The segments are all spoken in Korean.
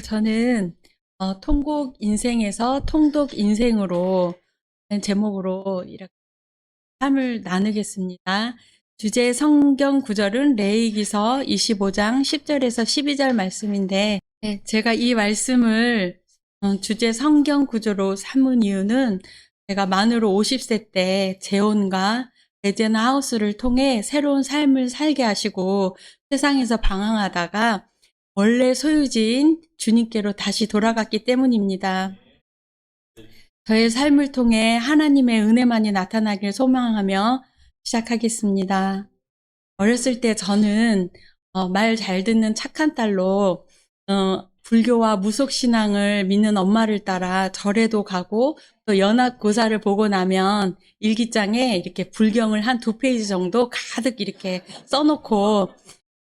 저는 통곡 인생에서 통독 인생으로 라는 제목으로 이렇게 삶을 나누겠습니다. 주제 성경 구절은 레위기서 25장 10절에서 12절 말씀인데, 제가 이 말씀을 주제 성경 구절로 삼은 이유는 제가 만으로 50세 때 재혼과 레제나 하우스를 통해 새로운 삶을 살게 하시고 세상에서 방황하다가 원래 소유지인 주님께로 다시 돌아갔기 때문입니다. 저의 삶을 통해 하나님의 은혜만이 나타나길 소망하며 시작하겠습니다. 어렸을 때 저는 말 잘 듣는 착한 딸로 불교와 무속신앙을 믿는 엄마를 따라 절에도 가고 또 연합고사를 보고 나면 일기장에 이렇게 불경을 한 2페이지 정도 가득 이렇게 써놓고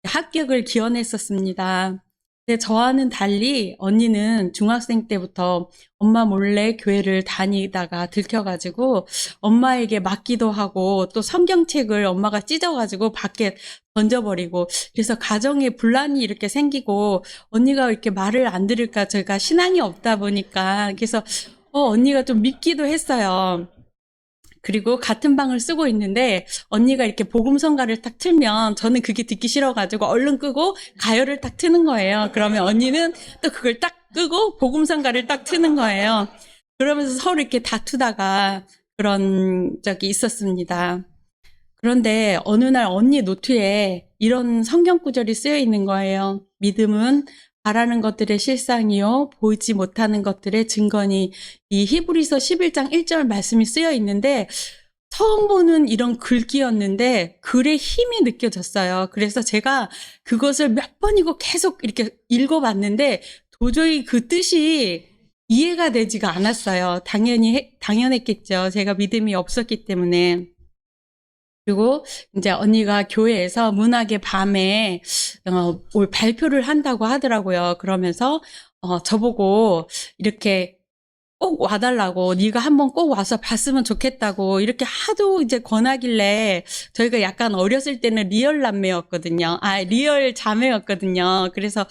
합격을 기원했었습니다. 근데 저와는 달리 언니는 중학생 때부터 엄마 몰래 교회를 다니다가 들켜가지고 엄마에게 맞기도 하고 또 성경책을 엄마가 찢어가지고 밖에 던져버리고 그래서 가정에 분란이 이렇게 생기고 언니가 이렇게 말을 안 들을까 제가 신앙이 없다 보니까 그래서 언니가 좀 믿기도 했어요. 그리고 같은 방을 쓰고 있는데 언니가 이렇게 복음성가를 딱 틀면 저는 그게 듣기 싫어가지고 얼른 끄고 가요를 딱 트는 거예요. 그러면 언니는 또 그걸 딱 끄고 복음성가를 딱 트는 거예요. 그러면서 서로 이렇게 다투다가 그런 적이 있었습니다. 그런데 어느 날 언니 노트에 이런 성경 구절이 쓰여 있는 거예요. 믿음은 바라는 것들의 실상이요 보이지 못하는 것들의 증거니. 이 히브리서 11장 1절 말씀이 쓰여 있는데 처음 보는 이런 글귀였는데 글의 힘이 느껴졌어요. 그래서 제가 그것을 몇 번이고 계속 이렇게 읽어봤는데 도저히 그 뜻이 이해가 되지가 않았어요. 당연했겠죠. 제가 믿음이 없었기 때문에. 그리고 이제 언니가 교회에서 문학의 밤에 올 발표를 한다고 하더라고요. 그러면서 저보고 이렇게 꼭 와달라고, 네가 한번 꼭 와서 봤으면 좋겠다고 이렇게 하도 이제 권하길래 저희가 약간 어렸을 때는 리얼 남매였거든요. 리얼 자매였거든요. 그래서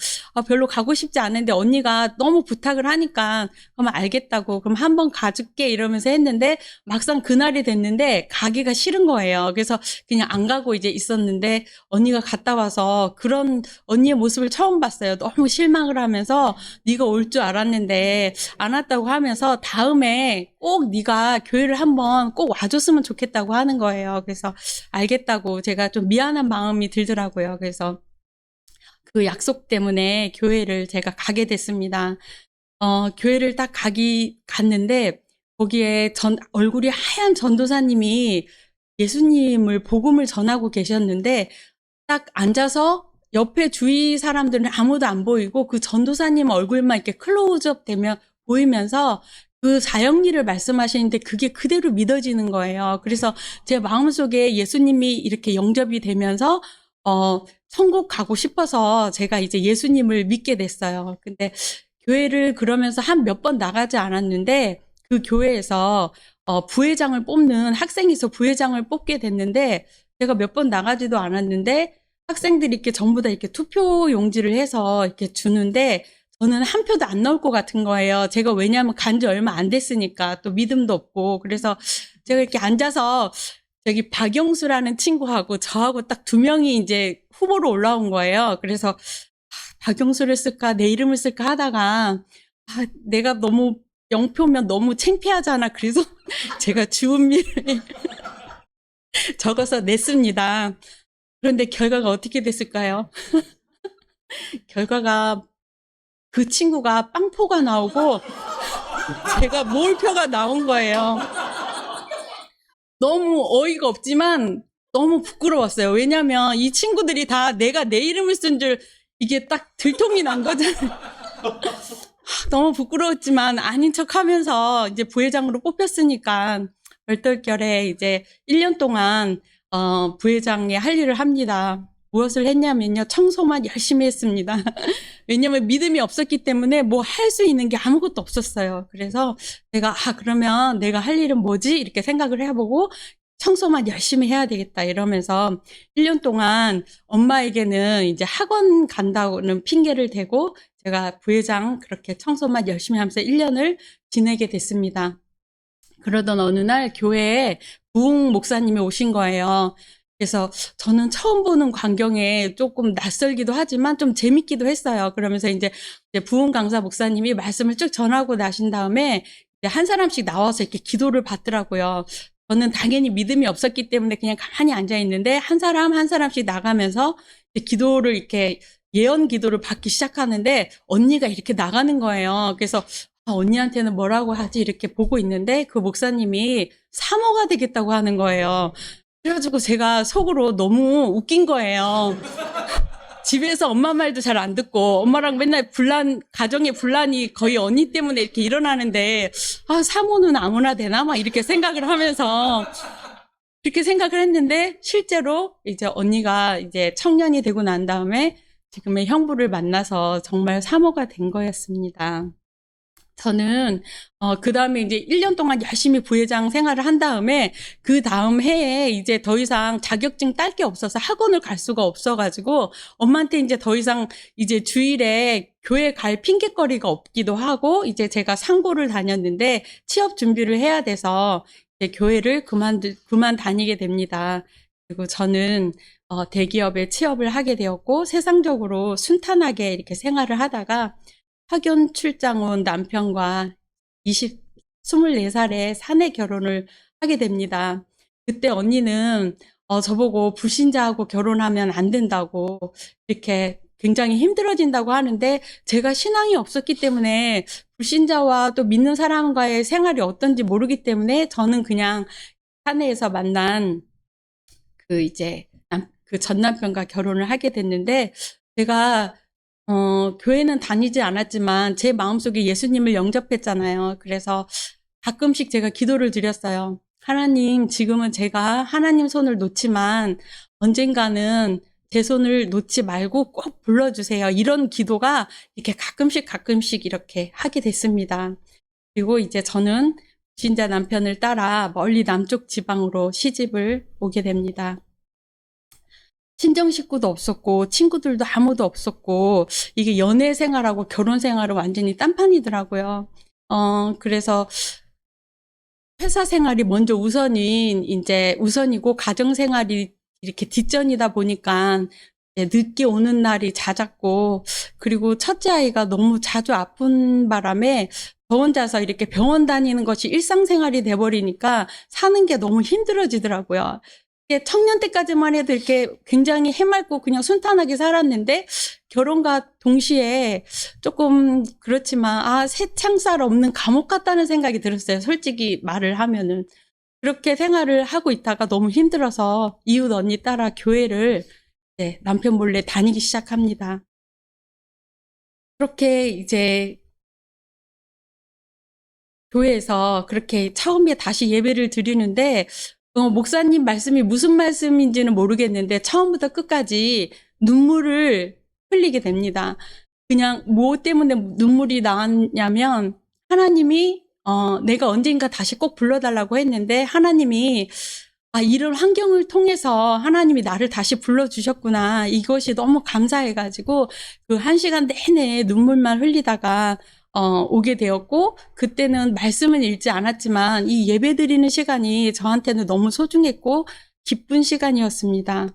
별로 가고 싶지 않은데 언니가 너무 부탁을 하니까 그러면 알겠다고, 그럼 한번 가줄게 이러면서 했는데 막상 그날이 됐는데 가기가 싫은 거예요. 그래서 그냥 안 가고 이제 있었는데 언니가 갔다 와서 그런 언니의 모습을 처음 봤어요. 너무 실망을 하면서 네가 올 줄 알았는데 안 왔다고 하면서 다음에 꼭 네가 교회를 한번 꼭 와줬으면 좋겠다고 하는 거예요. 그래서 알겠다고 제가 좀 미안한 마음이 들더라고요. 그래서 그 약속 때문에 교회를 제가 가게 됐습니다. 교회를 딱 갔는데 거기에 얼굴이 하얀 전도사님이 예수님을 복음을 전하고 계셨는데 딱 앉아서 옆에 주위 사람들은 아무도 안 보이고 그 전도사님 얼굴만 이렇게 클로즈업 되면 보이면서 그 사형리를 말씀하시는데 그게 그대로 믿어지는 거예요. 그래서 제 마음속에 예수님이 이렇게 영접이 되면서 천국 가고 싶어서 제가 이제 예수님을 믿게 됐어요. 근데 교회를 그러면서 한 몇 번 나가지 않았는데 그 교회에서 부회장을 뽑는, 학생에서 부회장을 뽑게 됐는데 제가 몇 번 나가지도 않았는데 학생들이 이렇게 전부 다 이렇게 투표 용지를 해서 이렇게 주는데 저는 한 표도 안 나올 것 같은 거예요. 제가 왜냐하면 간지 얼마 안 됐으니까 또 믿음도 없고. 그래서 제가 이렇게 앉아서 저기 박영수라는 친구하고 저하고 딱 2명이 이제 후보로 올라온 거예요. 그래서 박영수를 쓸까 내 이름을 쓸까 하다가 내가 너무 0표면 너무 창피하잖아. 그래서 제가 주은미를 적어서 냈습니다. 그런데 결과가 어떻게 됐을까요? 결과가 그 친구가 빵표가 나오고 제가 몰표가 나온 거예요. 너무 어이가 없지만 너무 부끄러웠어요. 왜냐면 이 친구들이 다 내가 내 이름을 쓴 줄 이게 딱 들통이 난 거잖아요. 너무 부끄러웠지만 아닌 척 하면서 이제 부회장으로 뽑혔으니까 얼떨결에 이제 1년 동안 부회장의 할 일을 합니다. 무엇을 했냐면요, 청소만 열심히 했습니다. 왜냐면 믿음이 없었기 때문에 뭐 할 수 있는 게 아무것도 없었어요. 그래서 내가 그러면 내가 할 일은 뭐지? 이렇게 생각을 해보고 청소만 열심히 해야 되겠다 이러면서 1년 동안 엄마에게는 이제 학원 간다고는 핑계를 대고 제가 부회장 그렇게 청소만 열심히 하면서 1년을 지내게 됐습니다. 그러던 어느 날 교회에 부흥 목사님이 오신 거예요. 그래서 저는 처음 보는 광경에 조금 낯설기도 하지만 좀 재밌기도 했어요. 그러면서 이제 부흥 강사 목사님이 말씀을 쭉 전하고 나신 다음에 이제 한 사람씩 나와서 이렇게 기도를 받더라고요. 저는 당연히 믿음이 없었기 때문에 그냥 가만히 앉아 있는데 한 사람 한 사람씩 나가면서 기도를 이렇게 예언 기도를 받기 시작하는데 언니가 이렇게 나가는 거예요. 그래서 언니한테는 뭐라고 하지 이렇게 보고 있는데 그 목사님이 사모가 되겠다고 하는 거예요. 그래가지고 제가 속으로 너무 웃긴 거예요. 집에서 엄마 말도 잘 안 듣고 엄마랑 맨날 가정의 분란이 거의 언니 때문에 이렇게 일어나는데 사모는 아무나 되나 막 이렇게 생각을 하면서 그렇게 생각을 했는데 실제로 이제 언니가 이제 청년이 되고 난 다음에 지금의 형부를 만나서 정말 사모가 된 거였습니다. 저는 그 다음에 이제 1년 동안 열심히 부회장 생활을 한 다음에 그 다음 해에 이제 더 이상 자격증 딸 게 없어서 학원을 갈 수가 없어가지고 엄마한테 이제 더 이상 이제 주일에 교회 갈 핑계거리가 없기도 하고 이제 제가 상고를 다녔는데 취업 준비를 해야 돼서 이제 교회를 그만 다니게 됩니다. 그리고 저는 대기업에 취업을 하게 되었고 세상적으로 순탄하게 이렇게 생활을 하다가 학연 출장 온 남편과 24살에 사내 결혼을 하게 됩니다. 그때 언니는 저보고 불신자하고 결혼하면 안 된다고 이렇게 굉장히 힘들어진다고 하는데 제가 신앙이 없었기 때문에 불신자와 또 믿는 사람과의 생활이 어떤지 모르기 때문에 저는 그냥 사내에서 만난 그 이제 그 전 남편과 결혼을 하게 됐는데 제가 교회는 다니지 않았지만 제 마음속에 예수님을 영접했잖아요. 그래서 가끔씩 제가 기도를 드렸어요. 하나님, 지금은 제가 하나님 손을 놓지만 언젠가는 제 손을 놓지 말고 꼭 불러주세요. 이런 기도가 이렇게 가끔씩 이렇게 하게 됐습니다. 그리고 이제 저는 신자 남편을 따라 멀리 남쪽 지방으로 시집을 오게 됩니다. 친정 식구도 없었고 친구들도 아무도 없었고 이게 연애 생활하고 결혼 생활은 완전히 딴판이더라고요. 그래서 회사 생활이 먼저 우선이고 가정 생활이 이렇게 뒷전이다 보니까 늦게 오는 날이 잦았고 그리고 첫째 아이가 너무 자주 아픈 바람에 저 혼자서 이렇게 병원 다니는 것이 일상생활이 돼버리니까 사는 게 너무 힘들어지더라고요. 청년 때까지만 해도 이렇게 굉장히 해맑고 그냥 순탄하게 살았는데 결혼과 동시에 조금 그렇지만 새 창살 없는 감옥 같다는 생각이 들었어요. 솔직히 말을 하면은. 그렇게 생활을 하고 있다가 너무 힘들어서 이웃 언니 따라 교회를 남편 몰래 다니기 시작합니다. 그렇게 이제 교회에서 그렇게 처음에 다시 예배를 드리는데 목사님 말씀이 무슨 말씀인지는 모르겠는데 처음부터 끝까지 눈물을 흘리게 됩니다. 그냥 뭐 때문에 눈물이 나왔냐면 하나님이 내가 언젠가 다시 꼭 불러달라고 했는데 하나님이 이런 환경을 통해서 하나님이 나를 다시 불러주셨구나. 이것이 너무 감사해가지고 그 1시간 내내 눈물만 흘리다가 오게 되었고 그때는 말씀은 읽지 않았지만 이 예배 드리는 시간이 저한테는 너무 소중했고 기쁜 시간이었습니다.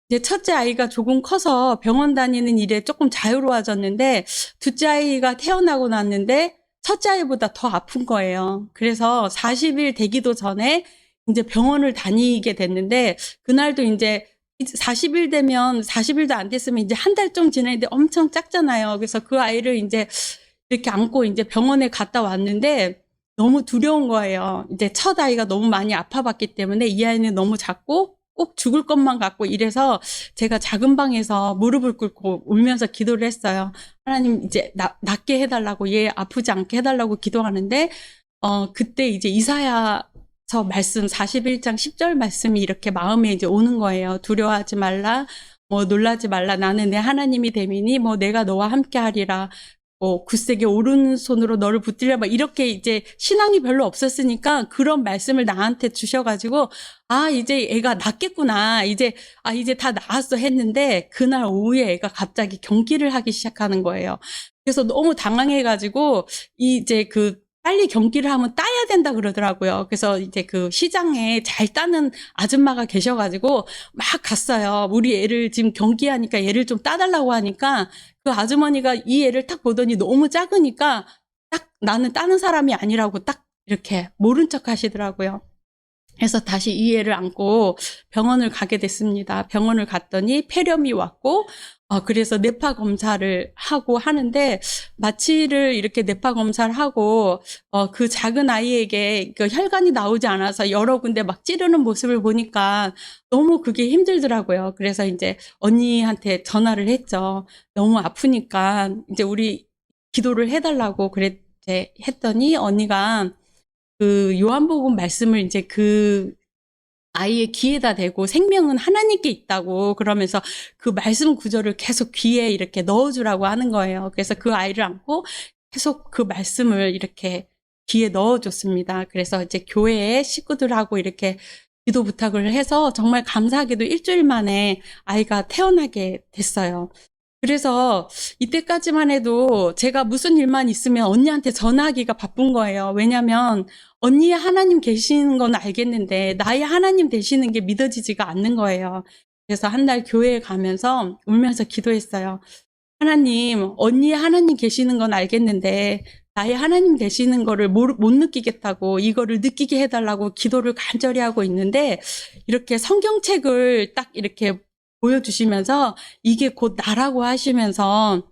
이제 첫째 아이가 조금 커서 병원 다니는 일에 조금 자유로워졌는데 둘째 아이가 태어나고 났는데 첫째 아이보다 더 아픈 거예요. 그래서 40일 되기도 전에 이제 병원을 다니게 됐는데 그날도 이제 40일 되면 40일도 안 됐으면 이제 한 달 좀 지났는데 엄청 작잖아요. 그래서 그 아이를 이제 이렇게 안고 이제 병원에 갔다 왔는데 너무 두려운 거예요. 이제 첫 아이가 너무 많이 아파봤기 때문에 이 아이는 너무 작고 꼭 죽을 것만 같고 이래서 제가 작은 방에서 무릎을 꿇고 울면서 기도를 했어요. 하나님 이제 낫게 해달라고 얘 아프지 않게 해달라고 기도하는데 그때 이제 이사야서 말씀 41장 10절 말씀이 이렇게 마음에 이제 오는 거예요. 두려워하지 말라, 놀라지 말라. 나는 내 하나님이 됨이니 내가 너와 함께 하리라. 굳세게 오른손으로 너를 붙들려 막 이렇게 이제 신앙이 별로 없었으니까 그런 말씀을 나한테 주셔가지고 이제 애가 낫겠구나. 이제 다 나았어 했는데 그날 오후에 애가 갑자기 경기를 하기 시작하는 거예요. 그래서 너무 당황해가지고 이제 빨리 경기를 하면 따야 된다 그러더라고요. 그래서 이제 시장에 잘 따는 아줌마가 계셔가지고 막 갔어요. 우리 애를 지금 경기하니까 얘를 좀 따달라고 하니까 그 아주머니가 이 애를 딱 보더니 너무 작으니까 딱 나는 따는 사람이 아니라고 딱 이렇게 모른 척 하시더라고요. 그래서 다시 이 애를 안고 병원을 가게 됐습니다. 병원을 갔더니 폐렴이 왔고, 그래서 뇌파 검사를 하고 하는데, 마취를 이렇게 뇌파 검사를 하고, 그 작은 아이에게 혈관이 나오지 않아서 여러 군데 막 찌르는 모습을 보니까 너무 그게 힘들더라고요. 그래서 이제 언니한테 전화를 했죠. 너무 아프니까 이제 우리 기도를 해달라고 했더니 언니가 요한복음 말씀을 이제 아이의 귀에다 대고 생명은 하나님께 있다고 그러면서 그 말씀 구절을 계속 귀에 이렇게 넣어주라고 하는 거예요. 그래서 그 아이를 안고 계속 그 말씀을 이렇게 귀에 넣어줬습니다. 그래서 이제 교회의 식구들하고 이렇게 기도 부탁을 해서 정말 감사하게도 일주일 만에 아이가 태어나게 됐어요. 그래서 이때까지만 해도 제가 무슨 일만 있으면 언니한테 전화하기가 바쁜 거예요. 왜냐면 언니의 하나님 계시는 건 알겠는데 나의 하나님 되시는 게 믿어지지가 않는 거예요. 그래서 한 날 교회에 가면서 울면서 기도했어요. 하나님, 언니의 하나님 계시는 건 알겠는데 나의 하나님 되시는 거를 못 느끼겠다고 이거를 느끼게 해달라고 기도를 간절히 하고 있는데 이렇게 성경책을 딱 이렇게 보여주시면서 이게 곧 나라고 하시면서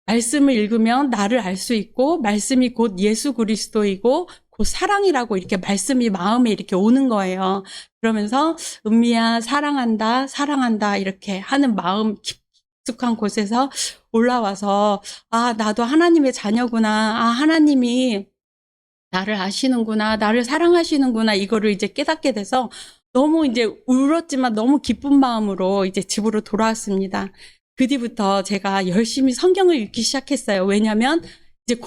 말씀을 읽으면 나를 알 수 있고 말씀이 곧 예수 그리스도이고 곧 사랑이라고 이렇게 말씀이 마음에 이렇게 오는 거예요. 그러면서 은미야 사랑한다 사랑한다 이렇게 하는 마음 깊숙한 곳에서 올라와서 나도 하나님의 자녀구나. 하나님이 나를 아시는구나. 나를 사랑하시는구나. 이거를 이제 깨닫게 돼서 너무 이제 울었지만 너무 기쁜 마음으로 이제 집으로 돌아왔습니다. 그 뒤부터 제가 열심히 성경을 읽기 시작했어요. 왜냐면 이제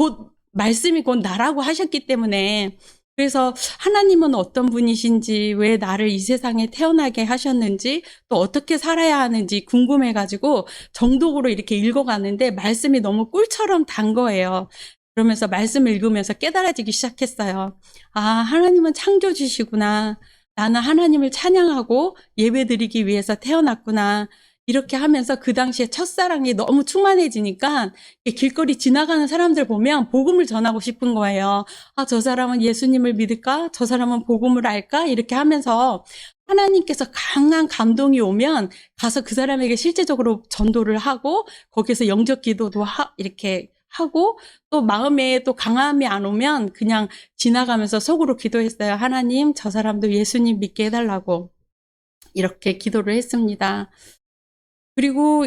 말씀이 곧 나라고 하셨기 때문에. 그래서 하나님은 어떤 분이신지, 왜 나를 이 세상에 태어나게 하셨는지, 또 어떻게 살아야 하는지 궁금해가지고 정독으로 이렇게 읽어가는데 말씀이 너무 꿀처럼 단 거예요. 그러면서 말씀을 읽으면서 깨달아지기 시작했어요. 하나님은 창조주시구나. 나는 하나님을 찬양하고 예배드리기 위해서 태어났구나. 이렇게 하면서 그 당시에 첫사랑이 너무 충만해지니까 길거리 지나가는 사람들 보면 복음을 전하고 싶은 거예요. 저 사람은 예수님을 믿을까? 저 사람은 복음을 알까? 이렇게 하면서 하나님께서 강한 감동이 오면 가서 그 사람에게 실제적으로 전도를 하고 거기서 영적 기도도 이렇게 하고 또 마음에 또 강함이 안 오면 그냥 지나가면서 속으로 기도했어요. 하나님, 저 사람도 예수님 믿게 해달라고 이렇게 기도를 했습니다. 그리고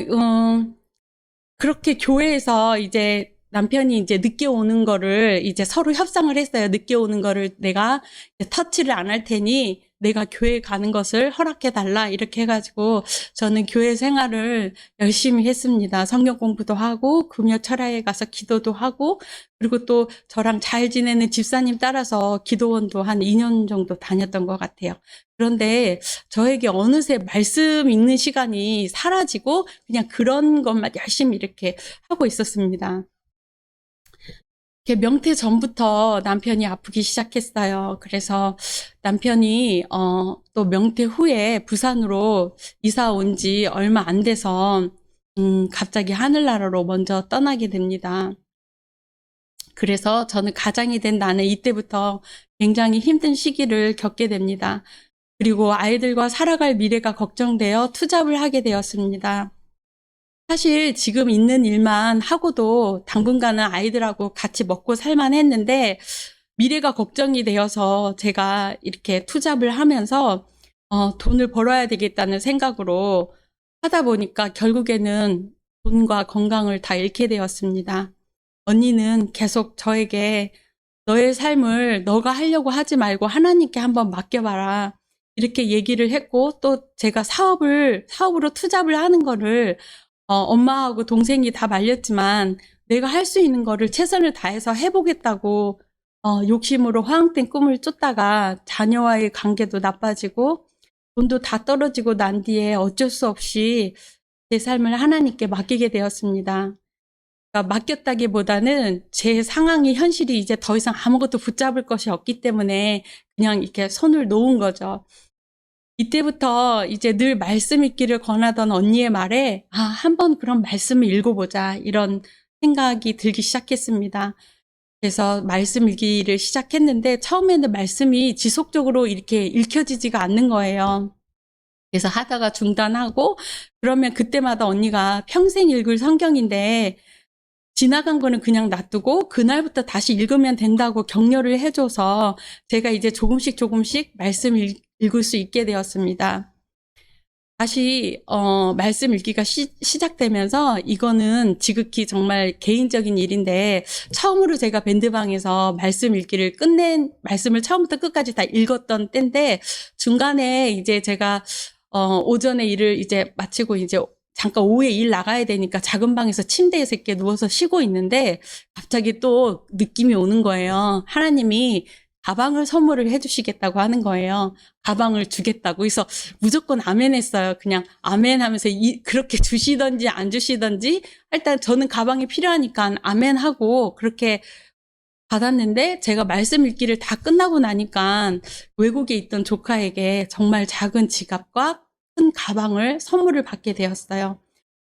그렇게 교회에서 이제 남편이 이제 늦게 오는 거를 이제 서로 협상을 했어요. 늦게 오는 거를 내가 터치를 안 할 테니 내가 교회 가는 것을 허락해 달라 이렇게 해가지고 저는 교회 생활을 열심히 했습니다. 성경 공부도 하고 금요 철야에 가서 기도도 하고 그리고 또 저랑 잘 지내는 집사님 따라서 기도원도 한 2년 정도 다녔던 것 같아요. 그런데 저에게 어느새 말씀 읽는 시간이 사라지고 그냥 그런 것만 열심히 이렇게 하고 있었습니다. 명태 전부터 남편이 아프기 시작했어요. 그래서 남편이 또 명태 후에 부산으로 이사 온 지 얼마 안 돼서 갑자기 하늘나라로 먼저 떠나게 됩니다. 그래서 저는 가장이 된 나는 이때부터 굉장히 힘든 시기를 겪게 됩니다. 그리고 아이들과 살아갈 미래가 걱정되어 투잡을 하게 되었습니다. 사실 지금 있는 일만 하고도 당분간은 아이들하고 같이 먹고 살만 했는데 미래가 걱정이 되어서 제가 이렇게 투잡을 하면서 돈을 벌어야 되겠다는 생각으로 하다 보니까 결국에는 돈과 건강을 다 잃게 되었습니다. 언니는 계속 저에게 너의 삶을 너가 하려고 하지 말고 하나님께 한번 맡겨봐라. 이렇게 얘기를 했고 또 제가 사업으로 투잡을 하는 거를 엄마하고 동생이 다 말렸지만 내가 할 수 있는 거를 최선을 다해서 해보겠다고 욕심으로 허황된 꿈을 쫓다가 자녀와의 관계도 나빠지고 돈도 다 떨어지고 난 뒤에 어쩔 수 없이 제 삶을 하나님께 맡기게 되었습니다. 그러니까 맡겼다기보다는 제 상황이 현실이 이제 더 이상 아무것도 붙잡을 것이 없기 때문에 그냥 이렇게 손을 놓은 거죠. 이때부터 이제 늘 말씀 읽기를 권하던 언니의 말에 한번 그런 말씀을 읽어보자 이런 생각이 들기 시작했습니다. 그래서 말씀 읽기를 시작했는데 처음에는 말씀이 지속적으로 이렇게 읽혀지지가 않는 거예요. 그래서 하다가 중단하고 그러면 그때마다 언니가 평생 읽을 성경인데 지나간 거는 그냥 놔두고 그날부터 다시 읽으면 된다고 격려를 해줘서 제가 이제 조금씩 말씀 읽을 수 있게 되었습니다. 다시 말씀 읽기가 시작되면서 이거는 지극히 정말 개인적인 일인데 처음으로 제가 밴드방에서 말씀 읽기를 끝낸 말씀을 처음부터 끝까지 다 읽었던 때인데 중간에 이제 제가 오전에 일을 이제 마치고 이제 잠깐 오후에 일 나가야 되니까 작은 방에서 침대에서 이렇게 누워서 쉬고 있는데 갑자기 또 느낌이 오는 거예요. 하나님이 가방을 선물을 해주시겠다고 하는 거예요. 가방을 주겠다고. 그래서 무조건 아멘 했어요. 그냥 아멘 하면서 그렇게 주시든지 안 주시든지 일단 저는 가방이 필요하니까 아멘 하고 그렇게 받았는데 제가 말씀 읽기를 다 끝나고 나니까 외국에 있던 조카에게 정말 작은 지갑과 큰 가방을 선물을 받게 되었어요.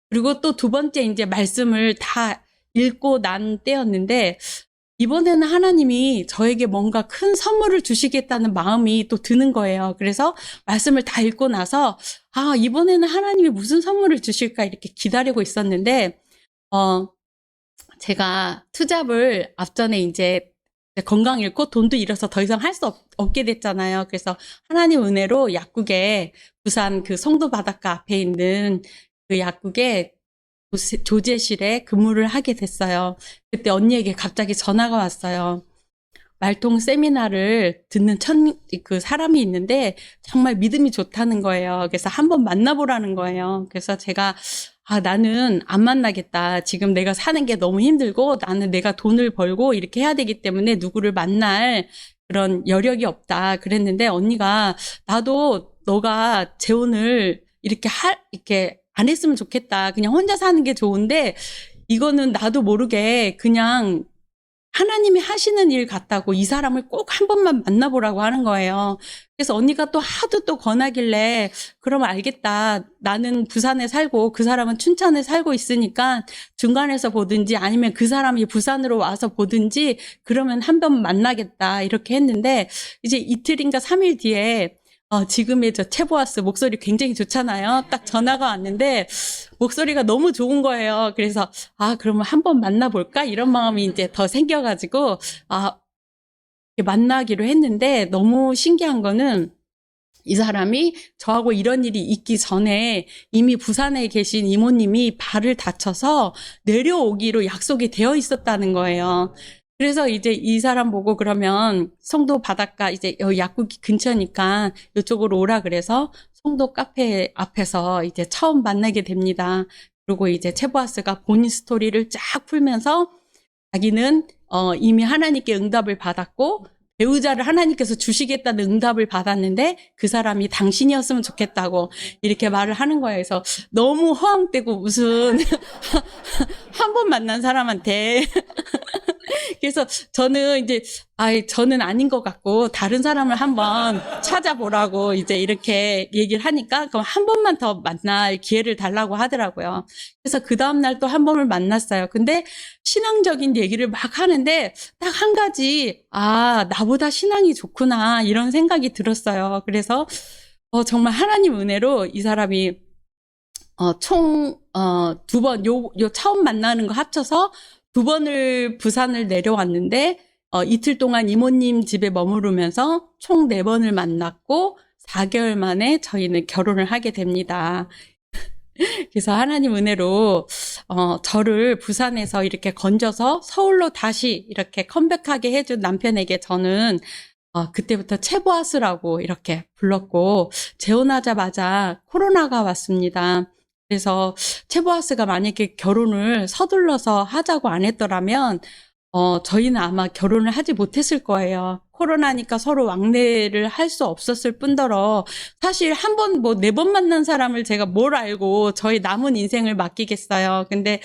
그리고 또 두 번째 이제 말씀을 다 읽고 난 때였는데 이번에는 하나님이 저에게 뭔가 큰 선물을 주시겠다는 마음이 또 드는 거예요. 그래서 말씀을 다 읽고 나서 이번에는 하나님이 무슨 선물을 주실까 이렇게 기다리고 있었는데 제가 투잡을 앞전에 이제 건강 잃고 돈도 잃어서 더 이상 할 수 없게 됐잖아요. 그래서 하나님 은혜로 약국에 부산 그 송도 바닷가 앞에 있는 그 약국에 조제실에 근무를 하게 됐어요. 그때 언니에게 갑자기 전화가 왔어요. 말통 세미나를 듣는 그 사람이 있는데 정말 믿음이 좋다는 거예요. 그래서 한번 만나보라는 거예요. 그래서 제가 나는 안 만나겠다. 지금 내가 사는 게 너무 힘들고 나는 내가 돈을 벌고 이렇게 해야 되기 때문에 누구를 만날 그런 여력이 없다. 그랬는데 언니가 나도 너가 재혼을 이렇게 안 했으면 좋겠다. 그냥 혼자 사는 게 좋은데 이거는 나도 모르게 그냥 하나님이 하시는 일 같다고 이 사람을 꼭 한 번만 만나보라고 하는 거예요. 그래서 언니가 또 하도 또 권하길래 그러면 알겠다. 나는 부산에 살고 그 사람은 춘천에 살고 있으니까 중간에서 보든지 아니면 그 사람이 부산으로 와서 보든지 그러면 한 번 만나겠다. 이렇게 했는데 이제 이틀인가 3일 뒤에 지금의 저 최보아스 목소리 굉장히 좋잖아요. 딱 전화가 왔는데 목소리가 너무 좋은 거예요. 그래서 그러면 한번 만나볼까? 이런 마음이 이제 더 생겨가지고 만나기로 했는데 너무 신기한 거는 이 사람이 저하고 이런 일이 있기 전에 이미 부산에 계신 이모님이 발을 다쳐서 내려오기로 약속이 되어 있었다는 거예요. 그래서 이제 이 사람 보고 그러면 송도 바닷가 이제 약국이 근처니까 이쪽으로 오라 그래서 송도 카페 앞에서 이제 처음 만나게 됩니다. 그리고 이제 최보아스가 본인 스토리를 쫙 풀면서 자기는 이미 하나님께 응답을 받았고 배우자를 하나님께서 주시겠다는 응답을 받았는데 그 사람이 당신이었으면 좋겠다고 이렇게 말을 하는 거예요. 그래서 너무 허황되고 무슨 한 번 만난 사람한테 그래서 저는 이제 저는 아닌 것 같고 다른 사람을 한번 찾아보라고 이제 이렇게 얘기를 하니까 그럼 한 번만 더 만날 기회를 달라고 하더라고요. 그래서 그 다음날 또 한 번을 만났어요. 근데 신앙적인 얘기를 막 하는데 딱 한 가지 나보다 신앙이 좋구나 이런 생각이 들었어요. 그래서 정말 하나님 은혜로 이 사람이 총 두 번 요 처음 만나는 거 합쳐서 두 번을 부산을 내려왔는데 이틀 동안 이모님 집에 머무르면서 총 4번을 만났고 4개월 만에 저희는 결혼을 하게 됩니다. 그래서 하나님 은혜로 저를 부산에서 이렇게 건져서 서울로 다시 이렇게 컴백하게 해준 남편에게 저는 그때부터 최보아스라고 이렇게 불렀고 재혼하자마자 코로나가 왔습니다. 그래서 체보아스가 만약에 결혼을 서둘러서 하자고 안 했더라면 저희는 아마 결혼을 하지 못했을 거예요. 코로나니까 서로 왕래를 할 수 없었을 뿐더러 사실 한 번 뭐 4번 만난 사람을 제가 뭘 알고 저희 남은 인생을 맡기겠어요. 근데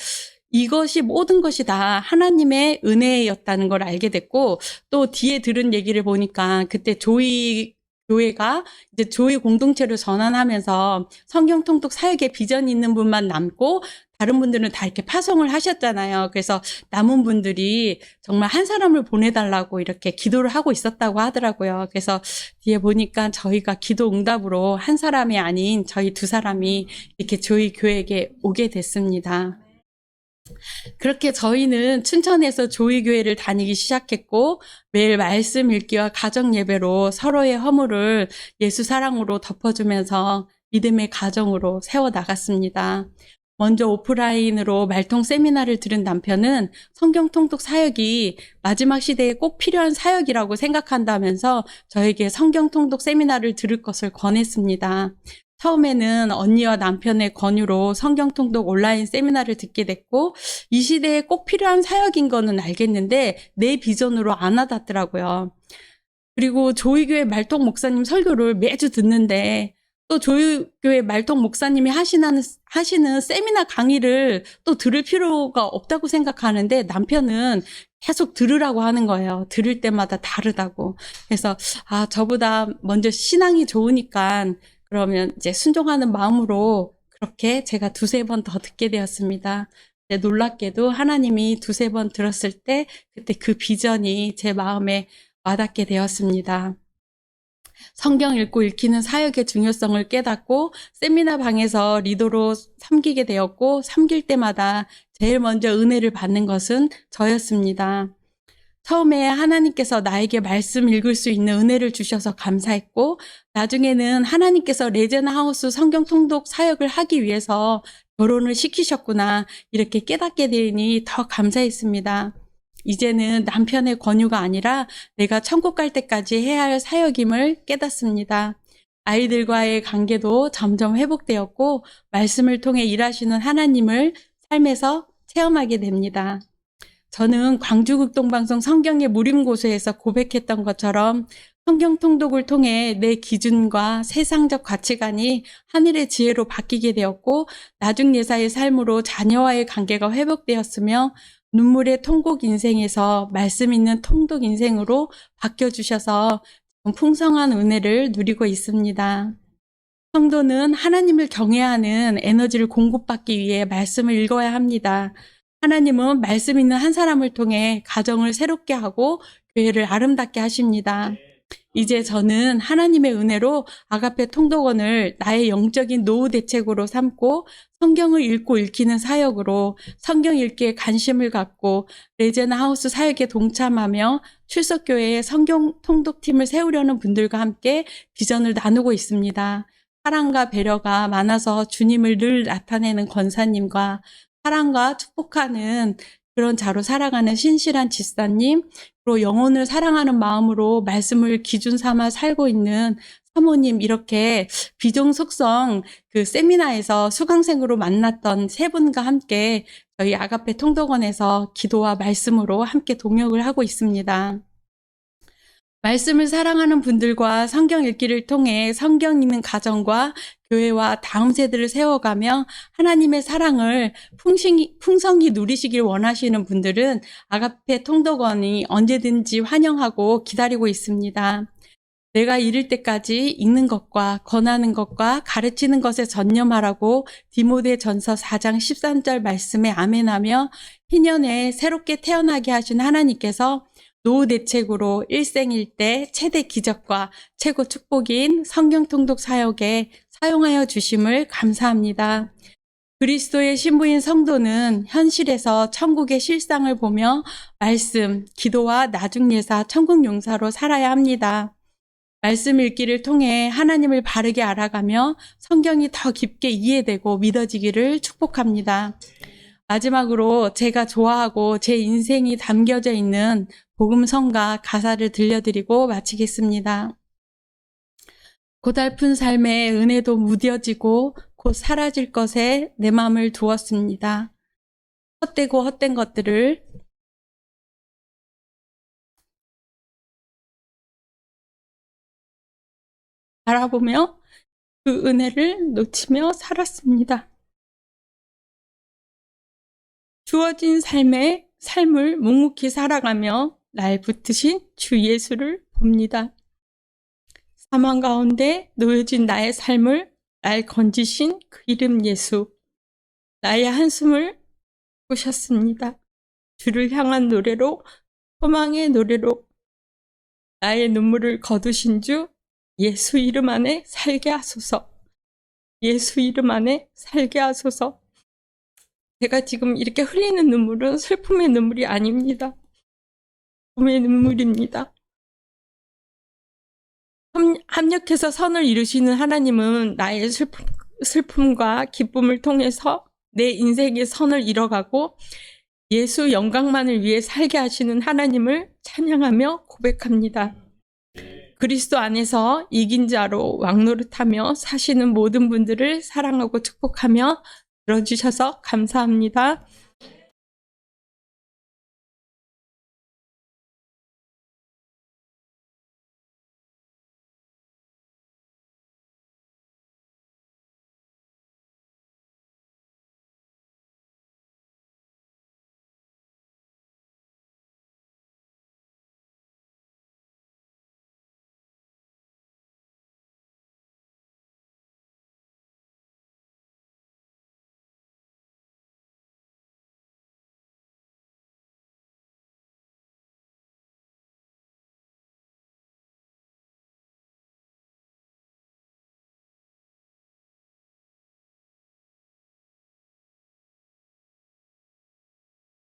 이것이 모든 것이 다 하나님의 은혜였다는 걸 알게 됐고, 또 뒤에 들은 얘기를 보니까 그때 조이 교회가 이제 조이 공동체를 전환하면서 성경 통독 사역에 비전이 있는 분만 남고 다른 분들은 다 이렇게 파송을 하셨잖아요. 그래서 남은 분들이 정말 한 사람을 보내달라고 이렇게 기도를 하고 있었다고 하더라고요. 그래서 뒤에 보니까 저희가 기도 응답으로 한 사람이 아닌 저희 2사람이 이렇게 조이 교회에 오게 됐습니다. 그렇게 저희는 춘천에서 조이교회를 다니기 시작했고, 매일 말씀 읽기와 가정 예배로 서로의 허물을 예수 사랑으로 덮어주면서 믿음의 가정으로 세워나갔습니다. 먼저 오프라인으로 말통 세미나를 들은 남편은 성경 통독 사역이 마지막 시대에 꼭 필요한 사역이라고 생각한다면서 저에게 성경 통독 세미나를 들을 것을 권했습니다. 처음에는 언니와 남편의 권유로 성경 통독 온라인 세미나를 듣게 됐고, 이 시대에 꼭 필요한 사역인 거는 알겠는데 내 비전으로 안 와닿더라고요. 그리고 조이교회 말통 목사님 설교를 매주 듣는데 또 조이교회 말통 목사님이 하시는 세미나 강의를 또 들을 필요가 없다고 생각하는데 남편은 계속 들으라고 하는 거예요. 들을 때마다 다르다고. 그래서 저보다 먼저 신앙이 좋으니까 그러면 이제 순종하는 마음으로 그렇게 제가 2-3번 더 듣게 되었습니다. 놀랍게도 하나님이 2-3번 들었을 때 그때 그 비전이 제 마음에 와닿게 되었습니다. 성경 읽고 읽히는 사역의 중요성을 깨닫고 세미나 방에서 리더로 섬기게 되었고, 섬길 때마다 제일 먼저 은혜를 받는 것은 저였습니다. 처음에 하나님께서 나에게 말씀 읽을 수 있는 은혜를 주셔서 감사했고, 나중에는 하나님께서 레제나하우스 성경 통독 사역을 하기 위해서 결혼을 시키셨구나 이렇게 깨닫게 되니 더 감사했습니다. 이제는 남편의 권유가 아니라 내가 천국 갈 때까지 해야 할 사역임을 깨닫습니다. 아이들과의 관계도 점점 회복되었고 말씀을 통해 일하시는 하나님을 삶에서 체험하게 됩니다. 저는 광주극동방송 성경의 무림고수에서 고백했던 것처럼 성경 통독을 통해 내 기준과 세상적 가치관이 하늘의 지혜로 바뀌게 되었고 나중 예사의 삶으로 자녀와의 관계가 회복되었으며 눈물의 통곡 인생에서 말씀 있는 통독 인생으로 바뀌어주셔서 풍성한 은혜를 누리고 있습니다. 성도는 하나님을 경외하는 에너지를 공급받기 위해 말씀을 읽어야 합니다. 하나님은 말씀 있는 한 사람을 통해 가정을 새롭게 하고 교회를 아름답게 하십니다. 이제 저는 하나님의 은혜로 아가페 통독원을 나의 영적인 노후 대책으로 삼고 성경을 읽고 읽히는 사역으로 성경 읽기에 관심을 갖고 레제나 하우스 사역에 동참하며 출석교회에 성경 통독팀을 세우려는 분들과 함께 비전을 나누고 있습니다. 사랑과 배려가 많아서 주님을 늘 나타내는 권사님과 사랑과 축복하는 그런 자로 살아가는 신실한 집사님, 그리고 영혼을 사랑하는 마음으로 말씀을 기준 삼아 살고 있는 사모님, 이렇게 비종 속성 그 세미나에서 수강생으로 만났던 3분과 함께 저희 아가페 통독원에서 기도와 말씀으로 함께 동역을 하고 있습니다. 말씀을 사랑하는 분들과 성경 읽기를 통해 성경 있는 가정과 교회와 다음 세대를 세워가며 하나님의 사랑을 풍성히 누리시길 원하시는 분들은 아가페 통독원이 언제든지 환영하고 기다리고 있습니다. 내가 이를 때까지 읽는 것과 권하는 것과 가르치는 것에 전념하라고 디모데전서 4장 13절 말씀에 아멘하며 희년에 새롭게 태어나게 하신 하나님께서 노후 대책으로 일생일대 최대 기적과 최고 축복인 성경 통독 사역에 사용하여 주심을 감사합니다. 그리스도의 신부인 성도는 현실에서 천국의 실상을 보며 말씀, 기도와 나중 예사, 천국 용사로 살아야 합니다. 말씀 읽기를 통해 하나님을 바르게 알아가며 성경이 더 깊게 이해되고 믿어지기를 축복합니다. 마지막으로 제가 좋아하고 제 인생이 담겨져 있는 복음성가 가사를 들려드리고 마치겠습니다. 고달픈 삶에 은혜도 무뎌지고 곧 사라질 것에 내 마음을 두었습니다. 헛되고 헛된 것들을 바라보며 그 은혜를 놓치며 살았습니다. 주어진 삶을 묵묵히 살아가며 날 붙드신 주 예수를 봅니다. 사망 가운데 놓여진 나의 삶을 날 건지신 그 이름 예수. 나의 한숨을 보셨습니다. 주를 향한 노래로, 소망의 노래로 나의 눈물을 거두신 주 예수 이름 안에 살게 하소서. 예수 이름 안에 살게 하소서. 제가 지금 이렇게 흘리는 눈물은 슬픔의 눈물이 아닙니다. 기쁨의 눈물입니다. 합력해서 선을 이루시는 하나님은 나의 슬픔과 기쁨을 통해서 내 인생의 선을 이뤄가고 예수 영광만을 위해 살게 하시는 하나님을 찬양하며 고백합니다. 그리스도 안에서 이긴 자로 왕노릇하며 사시는 모든 분들을 사랑하고 축복하며 들어주셔서 감사합니다.